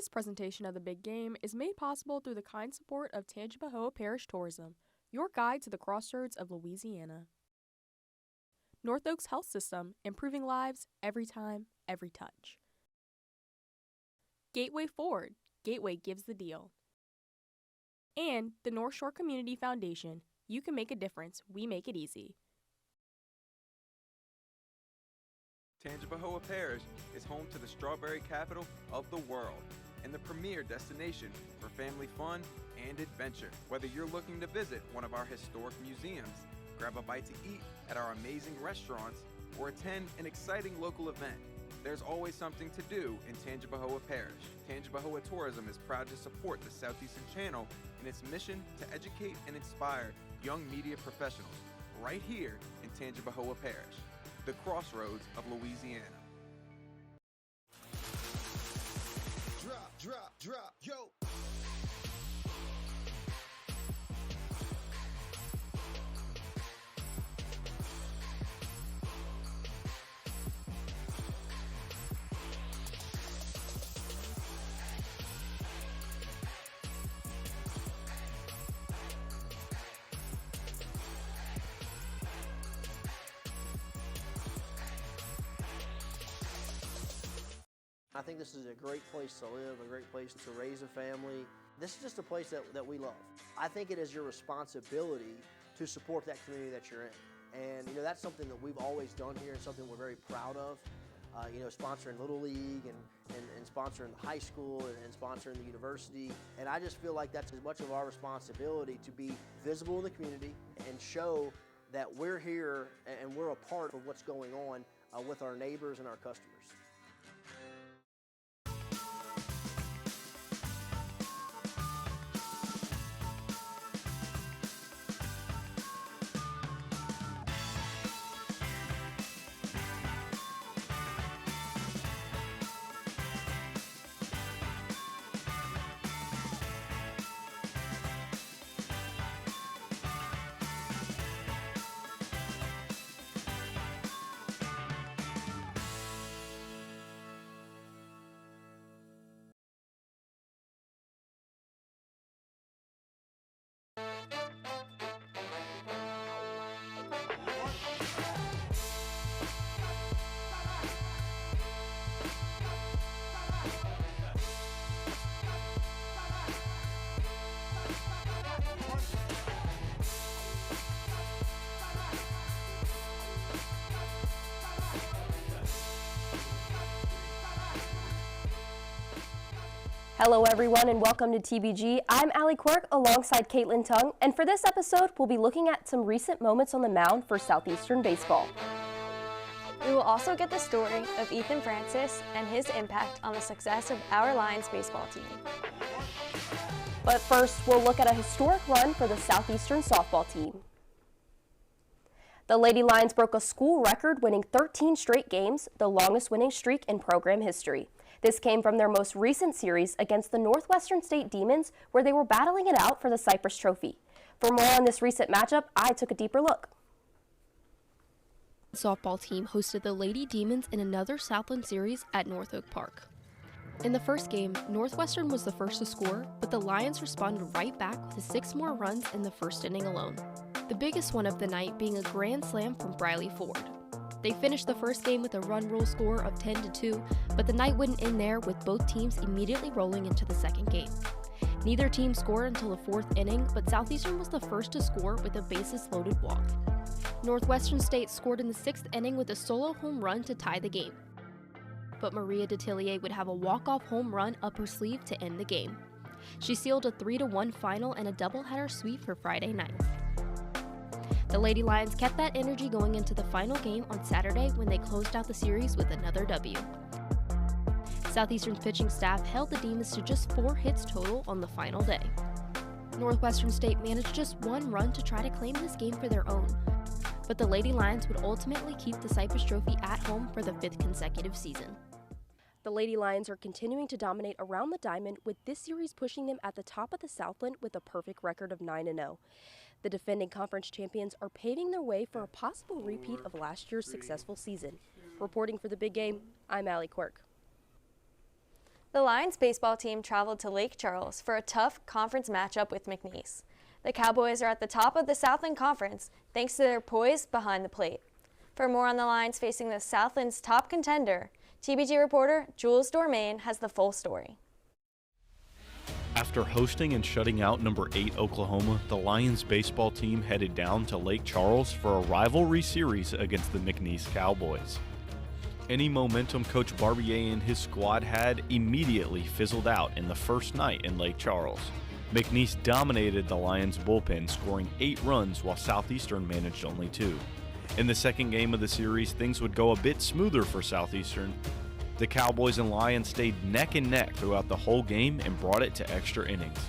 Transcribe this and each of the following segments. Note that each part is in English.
This presentation of the big game is made possible through the kind support of Tangipahoa Parish Tourism, your guide to the crossroads of Louisiana. North Oaks Health System, improving lives every time, every touch. Gateway Ford, Gateway gives the deal. And the Northshore Community Foundation, you can make a difference, we make it easy. Tangipahoa Parish is home to the strawberry capital of the world and the premier destination for family fun and adventure. Whether you're looking to visit one of our historic museums, grab a bite to eat at our amazing restaurants, or attend an exciting local event, there's always something to do in Tangipahoa Parish. Tangipahoa Tourism is proud to support the Southeastern Channel in its mission to educate and inspire young media professionals right here in Tangipahoa Parish, the crossroads of Louisiana. Drop, yo! I think this is a great place to live, a great place to raise a family. This is just a place that we love. I think it is your responsibility to support that community that you're in. And that's something that we've always done here and something we're very proud of. Sponsoring Little League and sponsoring the high school and sponsoring the university. And I just feel like that's as much of our responsibility to be visible in the community and show that we're here and we're a part of what's going on with our neighbors and our customers. Hello everyone and welcome to TBG. I'm Quirk alongside Kaitlyn Tung, and for this episode we'll be looking at some recent moments on the mound for Southeastern baseball. We will also get the story of Ethan Francis and his impact on the success of our Lions baseball team. But first, we'll look at a historic run for the Southeastern softball team. The Lady Lions broke a school record, winning 13 straight games, the longest winning streak in program history. This came from their most recent series against the Northwestern State Demons, where they were battling it out for the Cypress Trophy. For more on this recent matchup, I took a deeper look. The softball team hosted the Lady Demons in another Southland series at North Oak Park. In the first game, Northwestern was the first to score, but the Lions responded right back with 6 more runs in the first inning alone. The biggest one of the night being a grand slam from Briley Ford. They finished the first game with a run rule score of 10-2, but the night wouldn't end there, with both teams immediately rolling into the second game. Neither team scored until the 4th inning, but Southeastern was the first to score with a bases-loaded walk. Northwestern State scored in the 6th inning with a solo home run to tie the game. But Maria Detillier would have a walk-off home run up her sleeve to end the game. She sealed a 3-1 final and a doubleheader sweep for Friday night. The Lady Lions kept that energy going into the final game on Saturday when they closed out the series with another W. Southeastern's pitching staff held the Demons to just 4 hits total on the final day. Northwestern State managed just 1 run to try to claim this game for their own, but the Lady Lions would ultimately keep the Cypress Trophy at home for the 5th consecutive season. The Lady Lions are continuing to dominate around the diamond, with this series pushing them at the top of the Southland with a perfect record of 9-0. The defending conference champions are paving their way for a possible repeat of last year's successful season. Reporting for the big game, I'm Quirk. The Lions baseball team traveled to Lake Charles for a tough conference matchup with McNeese. The Cowboys are at the top of the Southland Conference thanks to their poise behind the plate. For more on the Lions facing the Southland's top contender, TBG reporter Jules Dormain has the full story. After hosting and shutting out number 8 Oklahoma, the Lions baseball team headed down to Lake Charles for a rivalry series against the McNeese Cowboys. Any momentum Coach Barbier and his squad had immediately fizzled out in the first night in Lake Charles. McNeese dominated the Lions bullpen, scoring 8 runs while Southeastern managed only 2. In the second game of the series, things would go a bit smoother for Southeastern. The Cowboys and Lions stayed neck and neck throughout the whole game and brought it to extra innings.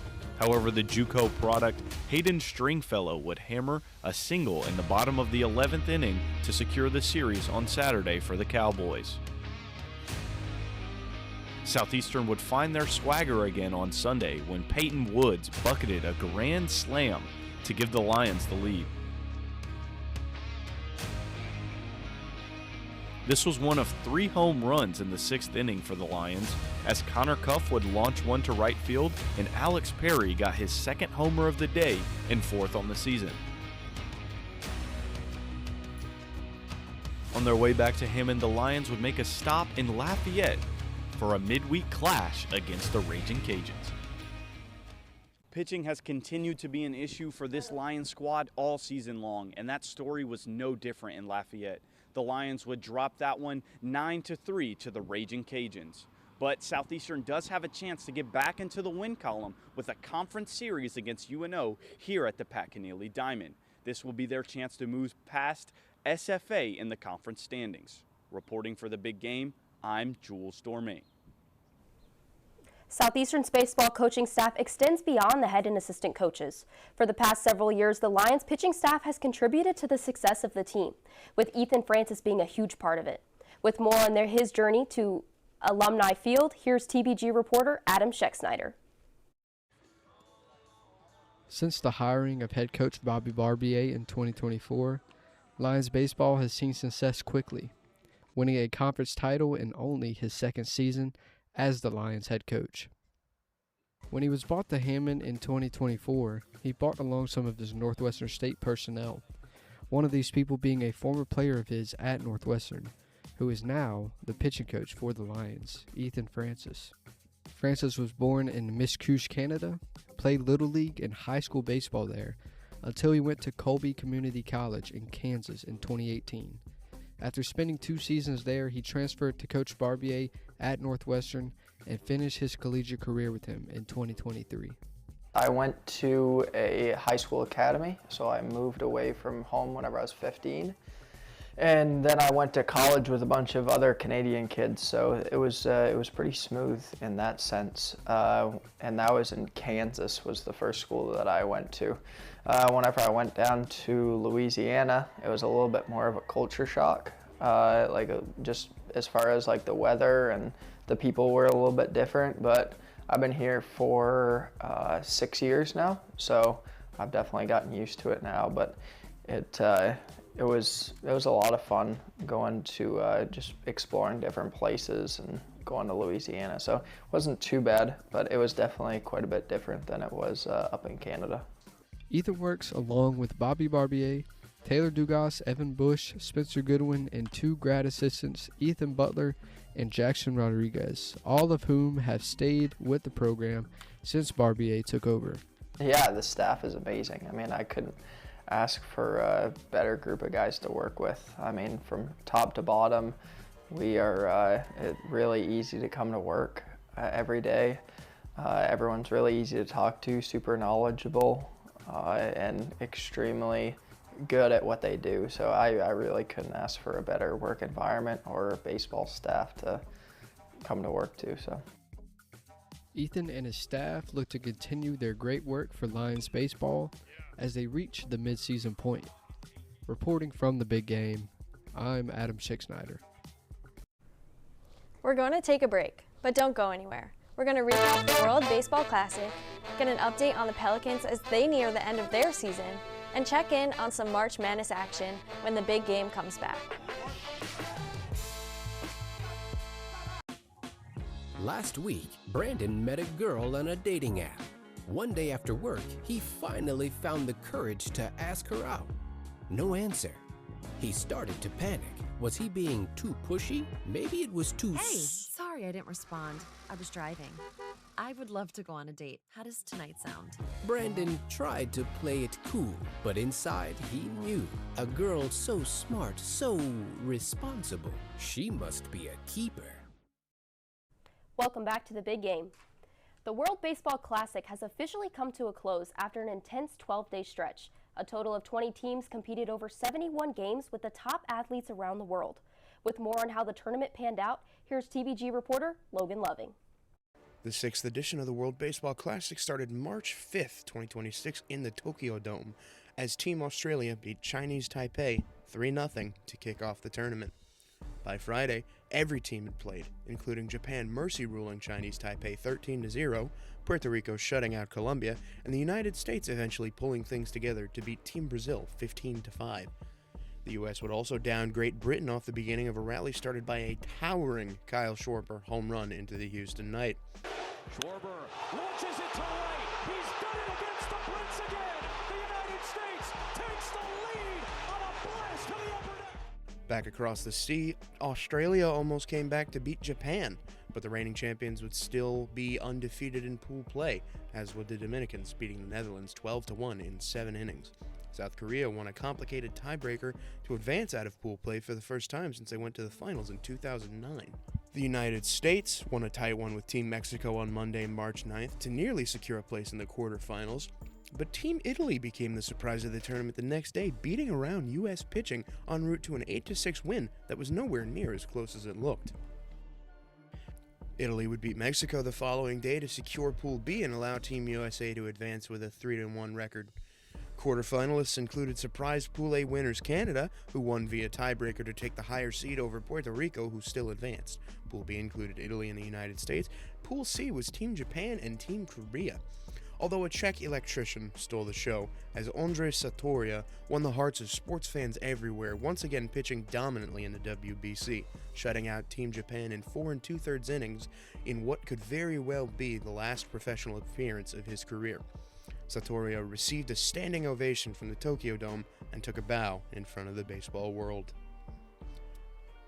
However, the JUCO product, Hayden Stringfellow, would hammer a single in the bottom of the 11th inning to secure the series on Saturday for the Cowboys. Southeastern would find their swagger again on Sunday when Peyton Woods bucketed a grand slam to give the Lions the lead. This was one of 3 home runs in the 6th inning for the Lions, as Connor Cuff would launch one to right field and Alex Perry got his 2nd homer of the day and 4th on the season. On their way back to Hammond, the Lions would make a stop in Lafayette for a midweek clash against the Raging Cajuns. Pitching has continued to be an issue for this Lions squad all season long, and that story was no different in Lafayette. The Lions would drop that one 9-3 to the Raging Cajuns. But Southeastern does have a chance to get back into the win column with a conference series against UNO here at the Pat Kenneally Diamond. This will be their chance to move past SFA in the conference standings. Reporting for the big game, I'm Jules Dormain. Southeastern's baseball coaching staff extends beyond the head and assistant coaches. For the past several years, the Lions pitching staff has contributed to the success of the team, with Ethan Francis being a huge part of it. With more on his journey to Alumni Field, here's TBG reporter Adam Schecksnyder. Since the hiring of head coach Bobby Barbier in 2024, Lions baseball has seen success quickly, winning a conference title in only his 2nd season as the Lions head coach. When he was brought to Hammond in 2024, he brought along some of his Northwestern State personnel, one of these people being a former player of his at Northwestern, who is now the pitching coach for the Lions, Ethan Francis. Francis was born in Miscouche, Canada, played Little League and high school baseball there until he went to Colby Community College in Kansas in 2018. After spending 2 seasons there, he transferred to Coach Barbier at Northwestern and finished his collegiate career with him in 2023. I went to a high school academy, so I moved away from home whenever I was 15. And then I went to college with a bunch of other Canadian kids, so it was pretty smooth in that sense. And that was in Kansas, was the first school that I went to. Whenever I went down to Louisiana, it was a little bit more of a culture shock. Just as far as like the weather and the people were a little bit different, but I've been here for 6 years now, so I've definitely gotten used to it now. But it was a lot of fun going to just exploring different places and going to Louisiana. So it wasn't too bad, but it was definitely quite a bit different than it was up in Canada. Ethan works along with Bobby Barbier, Taylor Dugas, Evan Bush, Spencer Goodwin, and 2 grad assistants, Ethan Butler and Jackson Rodriguez, all of whom have stayed with the program since Barbier took over. Yeah, the staff is amazing. I mean, I couldn't ask for a better group of guys to work with. I mean, from top to bottom, we are really easy to come to work every day. Everyone's really easy to talk to, super knowledgeable, and extremely good at what they do. So I really couldn't ask for a better work environment or baseball staff to come to work to. So Ethan and his staff look to continue their great work for Lions baseball as they reach the midseason point. Reporting from the big game, I'm Adam Schecksnyder. We're going to take a break, but don't go anywhere. We're going to recap the World Baseball Classic, get an update on the Pelicans as they near the end of their season, and check in on some March Madness action when the big game comes back. Last week, Brandon met a girl on a dating app. One day after work, he finally found the courage to ask her out. No answer. He started to panic. Was he being too pushy? Maybe it was too Hey, sorry I didn't respond. I was driving. I would love to go on a date. How does tonight sound? Brandon tried to play it cool, but inside he knew. A girl so smart, so responsible. She must be a keeper. Welcome back to the big game. The World Baseball Classic has officially come to a close after an intense 12-day stretch. A total of 20 teams competed over 71 games with the top athletes around the world. With more on how the tournament panned out, here's TVG reporter Logan Loving. The 6th edition of the World Baseball Classic started March 5th, 2026 in the Tokyo Dome as Team Australia beat Chinese Taipei 3-0 to kick off the tournament. By Friday, every team had played, including Japan mercy ruling Chinese Taipei 13-0, Puerto Rico shutting out Colombia, and the United States eventually pulling things together to beat Team Brazil 15-5. The U.S. would also down Great Britain off the beginning of a rally started by a towering Kyle Schwarber home run into the Houston night. Schwarber launches it to right. He's done it against the Brits again. The United States takes the lead on a blast to the upper deck. Back across the sea, Australia almost came back to beat Japan, but the reigning champions would still be undefeated in pool play, as would the Dominicans, beating the Netherlands 12-1 in 7 innings. South Korea won a complicated tiebreaker to advance out of pool play for the first time since they went to the finals in 2009. The United States won a tight one with Team Mexico on Monday, March 9th to nearly secure a place in the quarterfinals, but Team Italy became the surprise of the tournament the next day, beating around U.S. pitching en route to an 8-6 win that was nowhere near as close as it looked. Italy would beat Mexico the following day to secure Pool B and allow Team USA to advance with a 3-1 record. Quarterfinalists included surprise Pool A winners Canada, who won via tiebreaker to take the higher seed over Puerto Rico, who still advanced. Pool B included Italy and the United States. Pool C was Team Japan and Team Korea. Although a Czech electrician stole the show, as Ondrej Satoria won the hearts of sports fans everywhere, once again pitching dominantly in the WBC, shutting out Team Japan in 4 2/3 innings in what could very well be the last professional appearance of his career. Satoria received a standing ovation from the Tokyo Dome and took a bow in front of the baseball world.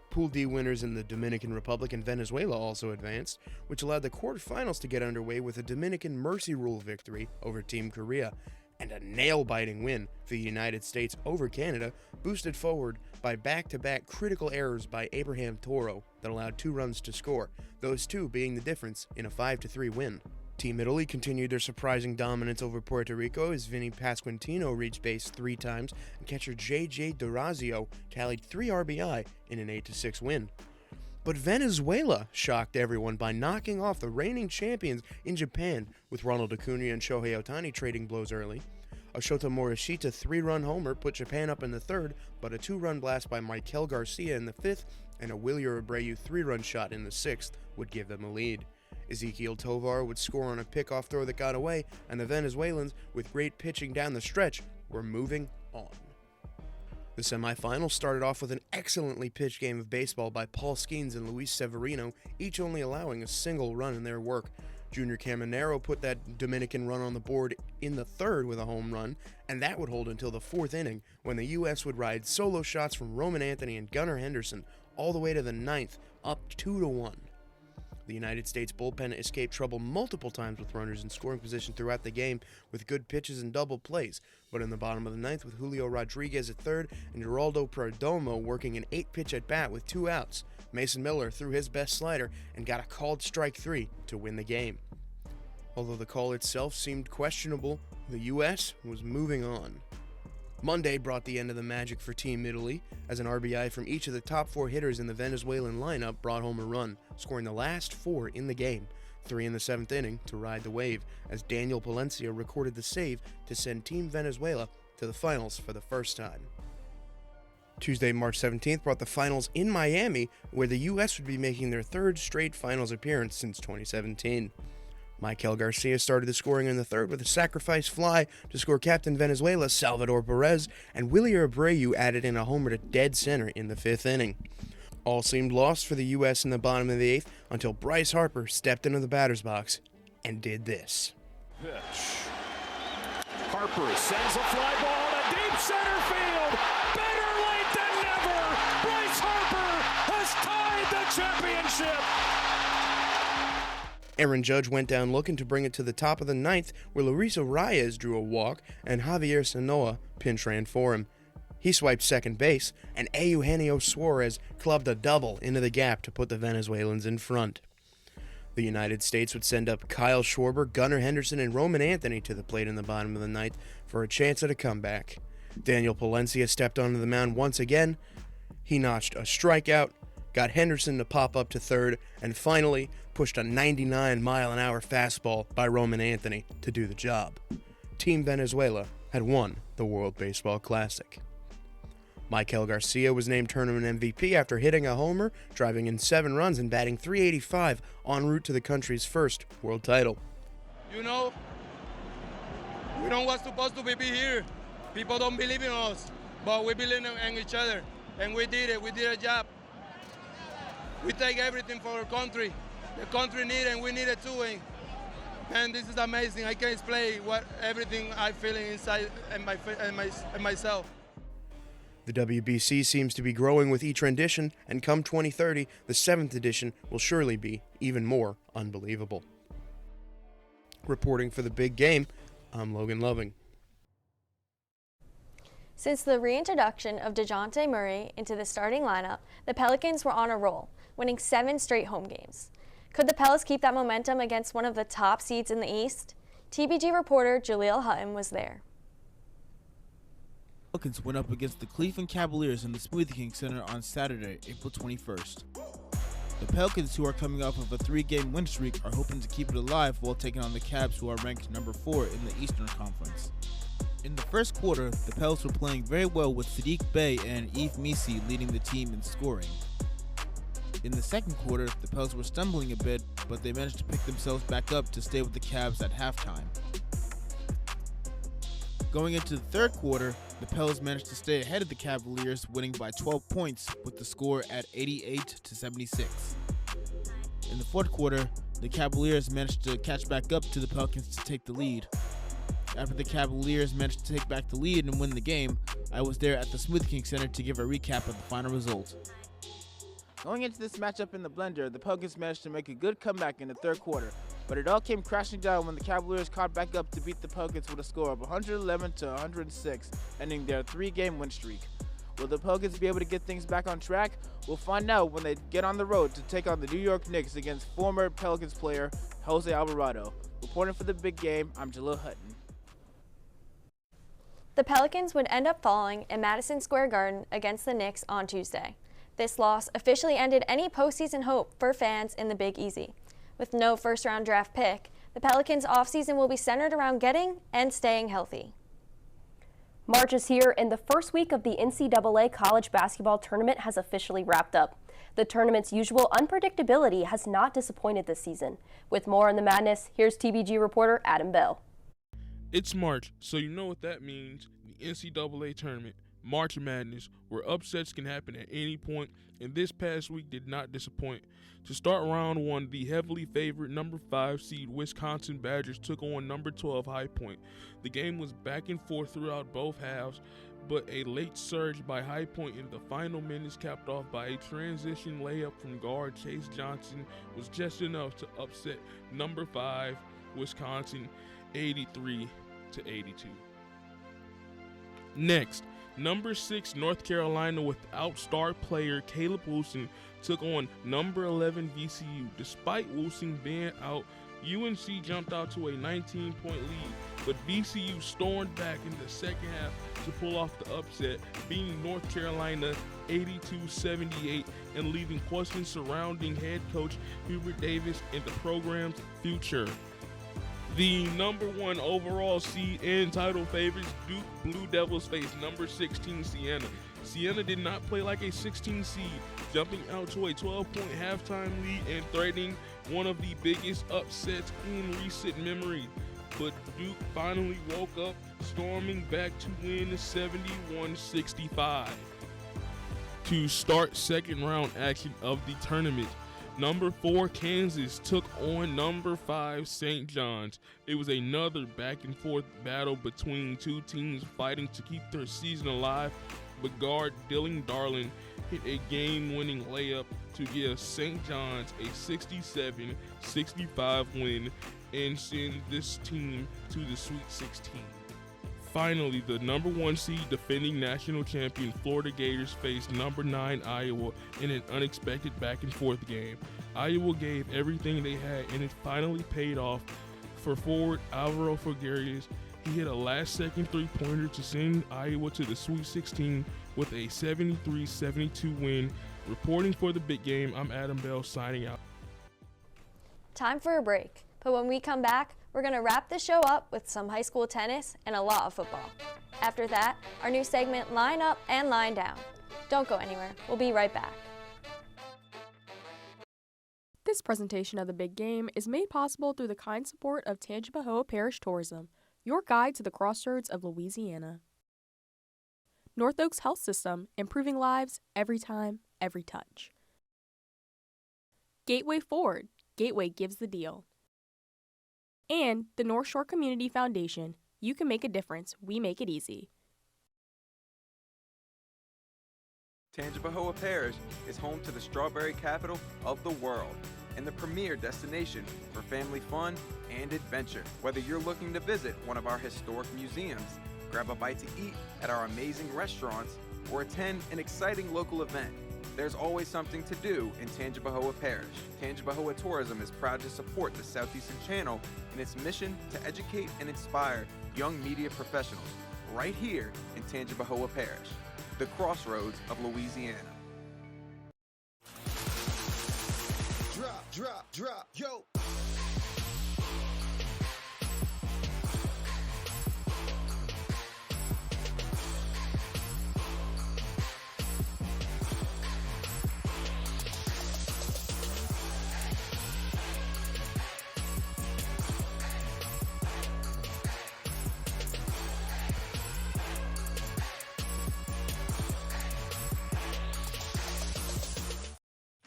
Pool D winners in the Dominican Republic and Venezuela also advanced, which allowed the quarterfinals to get underway with a Dominican mercy rule victory over Team Korea and a nail-biting win for the United States over Canada, boosted forward by back-to-back critical errors by Abraham Toro that allowed 2 runs to score, those 2 being the difference in a 5-3 win. Team Italy continued their surprising dominance over Puerto Rico as Vinny Pasquantino reached base 3 times and catcher J.J. D'Orazio tallied 3 RBI in an 8-6 win. But Venezuela shocked everyone by knocking off the reigning champions in Japan, with Ronald Acuna and Shohei Ohtani trading blows early. A Shota Morishita 3-run homer put Japan up in the 3rd, but a 2-run blast by Mikel Garcia in the 5th and a Wilyer Abreu 3-run shot in the 6th would give them a lead. Ezequiel Tovar would score on a pickoff throw that got away, and the Venezuelans, with great pitching down the stretch, were moving on. The semifinals started off with an excellently pitched game of baseball by Paul Skeens and Luis Severino, each only allowing a single run in their work. Junior Caminero put that Dominican run on the board in the 3rd with a home run, and that would hold until the 4th inning, when the U.S. would ride solo shots from Roman Anthony and Gunnar Henderson all the way to the 9th, up 2-1. The United States bullpen escaped trouble multiple times with runners in scoring position throughout the game with good pitches and double plays, but in the bottom of the 9th with Julio Rodriguez at 3rd and Geraldo Perdomo working an 8-pitch at-bat with 2 outs, Mason Miller threw his best slider and got a called strike 3 to win the game. Although the call itself seemed questionable, the U.S. was moving on. Monday brought the end of the magic for Team Italy, as an RBI from each of the top 4 hitters in the Venezuelan lineup brought home a run, scoring the last 4 in the game, 3 in the 7th inning to ride the wave, as Daniel Palencia recorded the save to send Team Venezuela to the finals for the first time. Tuesday, March 17th brought the finals in Miami, where the U.S. would be making their 3rd straight finals appearance since 2017. Mikel Garcia started the scoring in the 3rd with a sacrifice fly to score Captain Venezuela Salvador Perez, and Wilyer Abreu added in a homer to dead center in the 5th inning. All seemed lost for the U.S. in the bottom of the 8th until Bryce Harper stepped into the batter's box and did this. Pitch. Harper sends a fly ball to deep center field. Better late than never. Bryce Harper has tied the championship. Aaron Judge went down looking to bring it to the top of the 9th, where Luis Reyes drew a walk and Javier Sanoa pinch ran for him. He swiped second base, and Eugenio Suarez clubbed a double into the gap to put the Venezuelans in front. The United States would send up Kyle Schwarber, Gunnar Henderson, and Roman Anthony to the plate in the bottom of the 9th for a chance at a comeback. Daniel Palencia stepped onto the mound once again. He notched a strikeout, got Henderson to pop up to third, and finally pushed a 99-mile-an-hour fastball by Roman Anthony to do the job. Team Venezuela had won the World Baseball Classic. Michael Garcia was named tournament MVP after hitting a homer, driving in 7 runs, and batting .385 en route to the country's first world title. You know, we don't was supposed to be here. People don't believe in us, but we believe in each other, and we did it. We did a job. We take everything for our country. The country needed, and we needed too. And this is amazing. I can't explain everything I'm feeling inside and myself. The WBC seems to be growing with each rendition, and come 2030, the 7th edition will surely be even more unbelievable. Reporting for the big game, I'm Logan Loving. Since the reintroduction of DeJounte Murray into the starting lineup, the Pelicans were on a roll, winning 7 straight home games. Could the Pels keep that momentum against one of the top seeds in the East? TBG reporter Jaleel Hutton was there. Pelicans went up against the Cleveland Cavaliers in the Smoothie King Center on Saturday, April 21st. The Pelicans, who are coming off of a 3-game win streak, are hoping to keep it alive while taking on the Cavs, who are ranked number 4 in the Eastern Conference. In the first quarter, the Pels were playing very well with Sadiq Bey and Yves Misi leading the team in scoring. In the second quarter, the Pels were stumbling a bit, but they managed to pick themselves back up to stay with the Cavs at halftime. Going into the third quarter, the Pels managed to stay ahead of the Cavaliers, winning by 12 points with the score at 88-76. In the fourth quarter, the Cavaliers managed to catch back up to the Pelicans to take the lead. After the Cavaliers managed to take back the lead and win the game, I was there at the Smoothie King Center to give a recap of the final result. Going into this matchup in the blender, the Pelicans managed to make a good comeback in the third quarter, but it all came crashing down when the Cavaliers caught back up to beat the Pelicans with a score of 111-106, ending their 3-game win streak. Will the Pelicans be able to get things back on track? We'll find out when they get on the road to take on the New York Knicks against former Pelicans player Jose Alvarado. Reporting for the big game, I'm Jalil Hutton. The Pelicans would end up falling in Madison Square Garden against the Knicks on Tuesday. This loss officially ended any postseason hope for fans in the Big Easy. With no first-round draft pick, the Pelicans' offseason will be centered around getting and staying healthy. March is here, and the first week of the NCAA college basketball tournament has officially wrapped up. The tournament's usual unpredictability has not disappointed this season. With more on the madness, here's TBG reporter Adam Bell. It's March, so you know what that means. The NCAA tournament, March Madness, where upsets can happen at any point, and this past week did not disappoint. To start round 1, the heavily favored number 5 seed Wisconsin Badgers took on number 12 High Point. The game was back and forth throughout both halves, but a late surge by High Point in the final minutes, capped off by a transition layup from guard Chase Johnson, was just enough to upset number 5 Wisconsin 83-82. Next, number 6 North Carolina without star player Caleb Wilson took on number 11 VCU. Despite Wilson being out, UNC jumped out to a 19-point lead, but VCU stormed back in the second half to pull off the upset, beating North Carolina 82-78 and leaving questions surrounding head coach Hubert Davis and the program's future. The number 1 overall seed and title favorites Duke Blue Devils face number 16 Siena. Siena did not play like a 16 seed, jumping out to a 12-point halftime lead and threatening one of the biggest upsets in recent memory. But Duke finally woke up, storming back to win 71-65. to start second round action of the tournament. Number 4 Kansas took on number 5 St. John's. It was another back and forth battle between two teams fighting to keep their season alive, but guard Dylan Darling hit a game-winning layup to give St. John's a 67-65 win and send this team to the Sweet 16. Finally, the number 1 seed defending national champion Florida Gators faced number 9 Iowa in an unexpected back-and-forth game. Iowa gave everything they had, and it finally paid off for forward Alvaro Figueres. He hit a last-second three-pointer to send Iowa to the Sweet 16 with a 73-72 win. Reporting for the Big Game, I'm Adam Bell signing out. Time for a break, but when we come back, we're going to wrap the show up with some high school tennis and a lot of football. After that, our new segment, Line Up and Line Down. Don't go anywhere. We'll be right back. This presentation of the Big Game is made possible through the kind support of Tangipahoa Parish Tourism, your guide to the crossroads of Louisiana. North Oaks Health System, improving lives every time, every touch. Gateway Ford, Gateway gives the deal. And the Northshore Community Foundation, you can make a difference, we make it easy. Tangipahoa Parish is home to the strawberry capital of the world and the premier destination for family fun and adventure. Whether you're looking to visit one of our historic museums, grab a bite to eat at our amazing restaurants, or attend an exciting local event, there's always something to do in Tangipahoa Parish. Tangipahoa Tourism is proud to support the Southeastern Channel in its mission to educate and inspire young media professionals right here in Tangipahoa Parish, the crossroads of Louisiana. Drop, yo!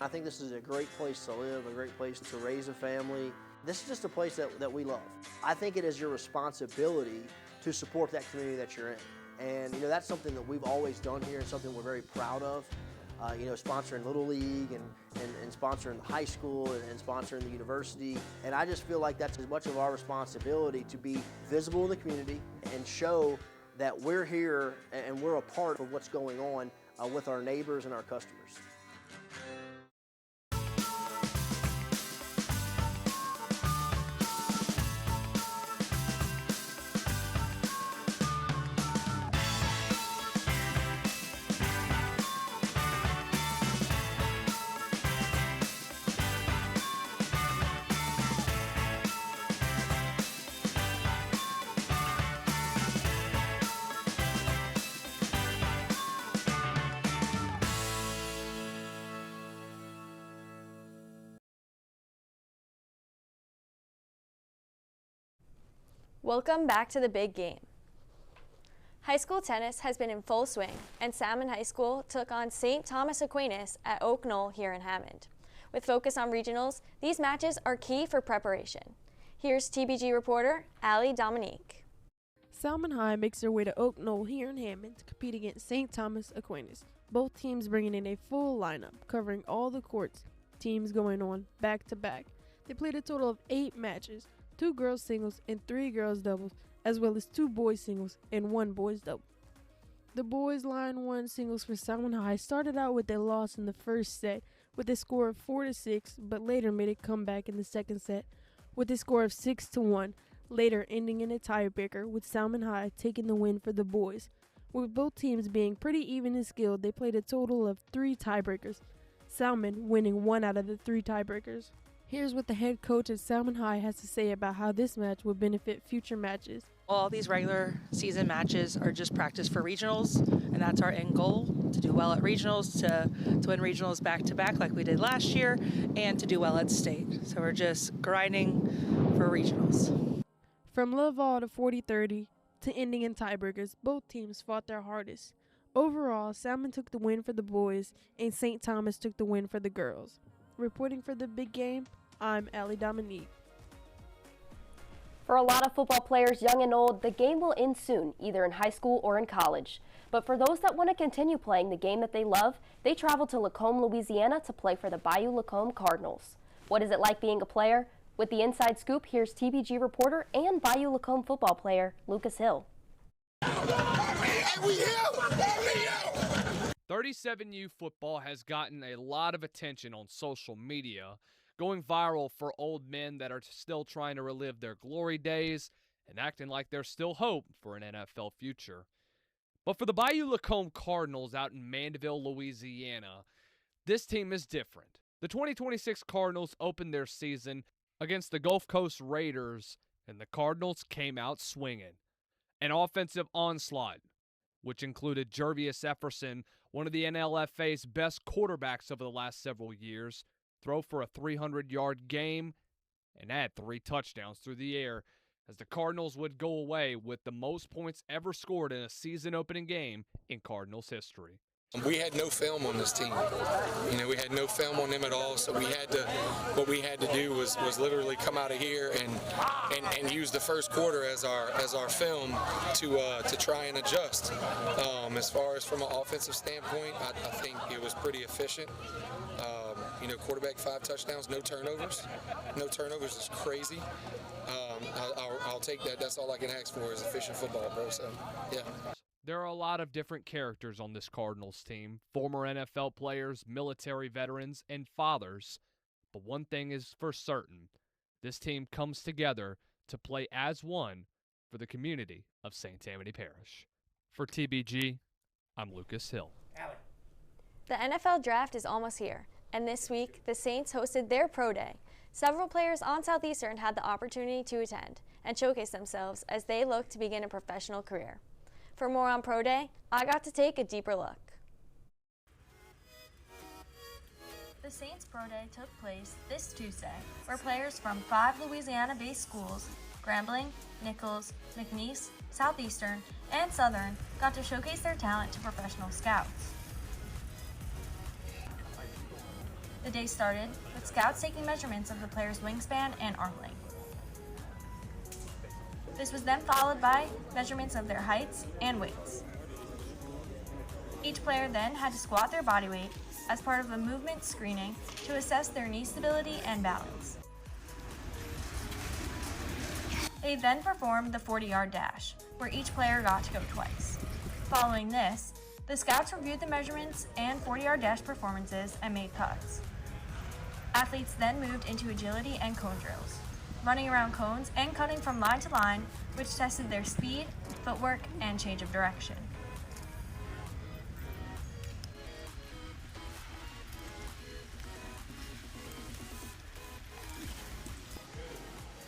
I think this is a great place to live, a great place to raise a family. This is just a place that we love. I think it is your responsibility to support that community that you're in. And that's something that we've always done here and something we're very proud of. Sponsoring Little League and sponsoring the high school and sponsoring the university. And I just feel like that's as much of our responsibility to be visible in the community and show that we're here and we're a part of what's going on with our neighbors and our customers. Welcome back to the Big Game. High school tennis has been in full swing, and Salmon High School took on St. Thomas Aquinas at Oak Knoll here in Hammond. With focus on regionals, these matches are key for preparation. Here's TBG reporter Allie Dominique. Salmon High makes their way to Oak Knoll here in Hammond to compete against St. Thomas Aquinas. Both teams bringing in a full lineup, covering all the courts, teams going on back-to-back. They played a total of 8 matches, 2 girls singles and 3 girls doubles, as well as 2 boys singles and 1 boys double. The boys line 1 singles for Salmon High started out with a loss in the first set with a score of 4-6, but later made a comeback in the second set with a score of 6-1, later ending in a tiebreaker with Salmon High taking the win for the boys. With both teams being pretty even in skill, they played a total of 3 tiebreakers, Salmon winning 1 out of the 3 tiebreakers. Here's what the head coach at Salmon High has to say about how this match will benefit future matches. All these regular season matches are just practice for regionals, and that's our end goal, to do well at regionals, to win regionals back-to-back like we did last year, and to do well at state. So we're just grinding for regionals. From love all to 40-30 to ending in tiebreakers, both teams fought their hardest. Overall, Salmon took the win for the boys and St. Thomas took the win for the girls. Reporting for the big game, I'm Allie Dominique. For a lot of football players, young and old, the game will end soon, either in high school or in college. But for those that want to continue playing the game that they love, they travel to Lacombe, Louisiana to play for the Bayou Lacombe Cardinals. What is it like being a player? With the inside scoop, here's TBG reporter and Bayou Lacombe football player Lucas Hill. 37U football has gotten a lot of attention on social media, going viral for old men that are still trying to relive their glory days and acting like there's still hope for an NFL future. But for the Bayou Lacombe Cardinals out in Mandeville, Louisiana, this team is different. The 2026 Cardinals opened their season against the Gulf Coast Raiders, and the Cardinals came out swinging. An offensive onslaught, which included Jervius Efferson, one of the NLFA's best quarterbacks over the last several years, throw for a 300-yard game, and add 3 touchdowns through the air, as the Cardinals would go away with the most points ever scored in a season-opening game in Cardinals history. We had no film on this team. We had no film on them at all. So what we had to do was literally come out of here and use the first quarter as our film to try and adjust. As far as from an offensive standpoint, I think it was pretty efficient. Quarterback 5 touchdowns, no turnovers. No turnovers is crazy. I'll take that. That's all I can ask for is efficient football, bro. So, yeah. There are a lot of different characters on this Cardinals team, former NFL players, military veterans, and fathers. But one thing is for certain, this team comes together to play as one for the community of St. Tammany Parish. For TBG, I'm Lucas Hill. The NFL draft is almost here, and this week, the Saints hosted their Pro Day. Several players on Southeastern had the opportunity to attend and showcase themselves as they look to begin a professional career. For more on Pro Day, I got to take a deeper look. The Saints Pro Day took place this Tuesday, where players from 5 Louisiana-based schools, Grambling, Nichols, McNeese, Southeastern, and Southern, got to showcase their talent to professional scouts. The day started with scouts taking measurements of the players' wingspan and arm length. This was then followed by measurements of their heights and weights. Each player then had to squat their body weight as part of a movement screening to assess their knee stability and balance. They then performed the 40-yard dash, where each player got to go twice. Following this, the scouts reviewed the measurements and 40-yard dash performances and made cuts. Athletes then moved into agility and cone drills, running around cones and cutting from line to line, which tested their speed, footwork, and change of direction.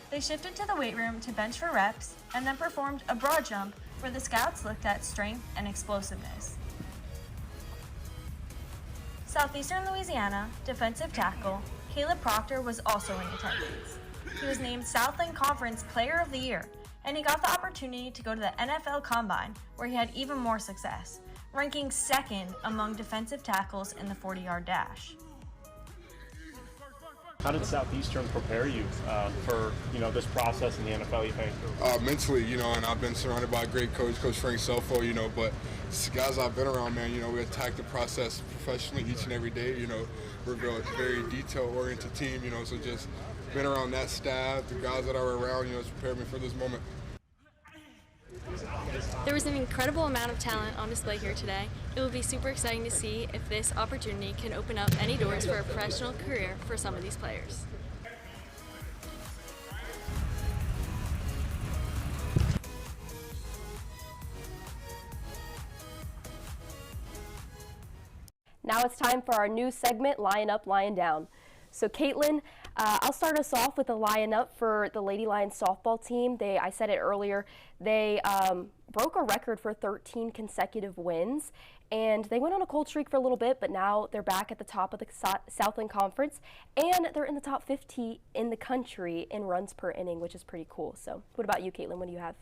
They shifted to the weight room to bench for reps and then performed a broad jump where the scouts looked at strength and explosiveness. Southeastern Louisiana defensive tackle Caleb Proctor was also in attendance. He was named Southland Conference Player of the Year, and he got the opportunity to go to the NFL Combine, where he had even more success, ranking 2nd among defensive tackles in the 40-yard dash. How did Southeastern prepare you for this process in the NFL, you think? Mentally, and I've been surrounded by a great coach, Coach Frank Selfo, but guys I've been around, man, we attack the process professionally each and every day. We're a very detail-oriented team, so just been around that staff, the guys that are around, has prepared me for this moment. There was an incredible amount of talent on display here today. It will be super exciting to see if this opportunity can open up any doors for a professional career for some of these players. Now it's time for our new segment, Lion Up, Lion Down. So Kaitlyn, I'll start us off with a Lion Up for the Lady Lions softball team. I said it earlier, they broke a record for 13 consecutive wins, and they went on a cold streak for a little bit, but now they're back at the top of the Southland Conference, and they're in the top 50 in the country in runs per inning, which is pretty cool. So what about you, Kaitlyn? What do you have?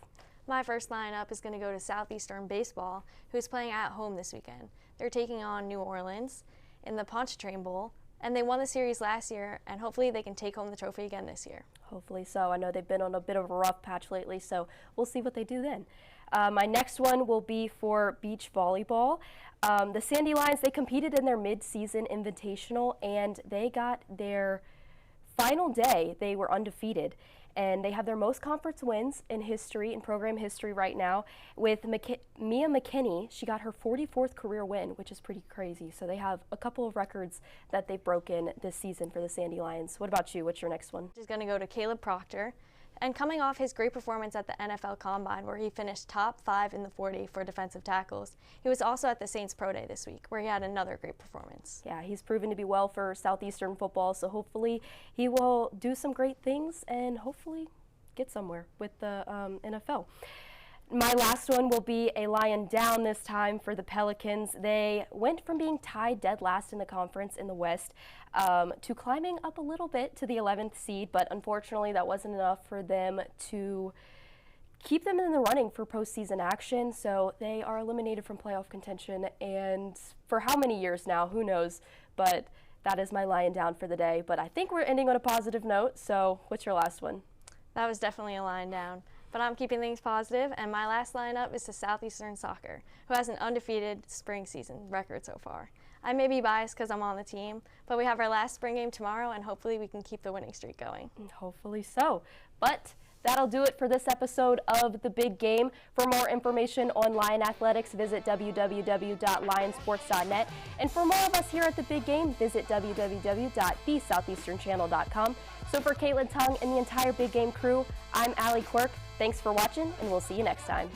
My first lineup is going to go to Southeastern Baseball, who's playing at home this weekend. They're taking on New Orleans in the Pontchartrain Bowl, and they won the series last year, and hopefully they can take home the trophy again this year. Hopefully so. I know they've been on a bit of a rough patch lately, so we'll see what they do then. My next one will be for beach volleyball. The Sandy Lions, they competed in their mid-season invitational, and they got their final day. They were undefeated, and they have their most conference wins in history, in program history right now, with Mia McKinney. She got her 44th career win, which is pretty crazy. So they have a couple of records that they've broken this season for the Sandy Lions. What about you? What's your next one? Is going to go to Caleb Proctor. And coming off his great performance at the NFL Combine, where he finished top 5 in the 40 for defensive tackles, he was also at the Saints Pro Day this week, where he had another great performance. Yeah, he's proven to be well for Southeastern football, so hopefully he will do some great things and hopefully get somewhere with the NFL. My last one will be a Lion down this time for the Pelicans. They went from being tied dead last in the conference in the West to climbing up a little bit to the 11th seed, but unfortunately that wasn't enough for them to keep them in the running for postseason action. So they are eliminated from playoff contention, and for how many years now, who knows, but that is my Lion down for the day. But I think we're ending on a positive note, so what's your last one? That was definitely a Lion down. But I'm keeping things positive, and my last lineup is to Southeastern Soccer, who has an undefeated spring season record so far. I may be biased because I'm on the team, but we have our last spring game tomorrow, and hopefully we can keep the winning streak going. Hopefully so. But that'll do it for this episode of The Big Game. For more information on Lion Athletics, visit www.lionsports.net. And for more of us here at The Big Game, visit www.thesoutheasternchannel.com. So for Kaitlyn, Tung, and the entire Big Game crew, I'm Allie Quirk. Thanks for watching, and we'll see you next time.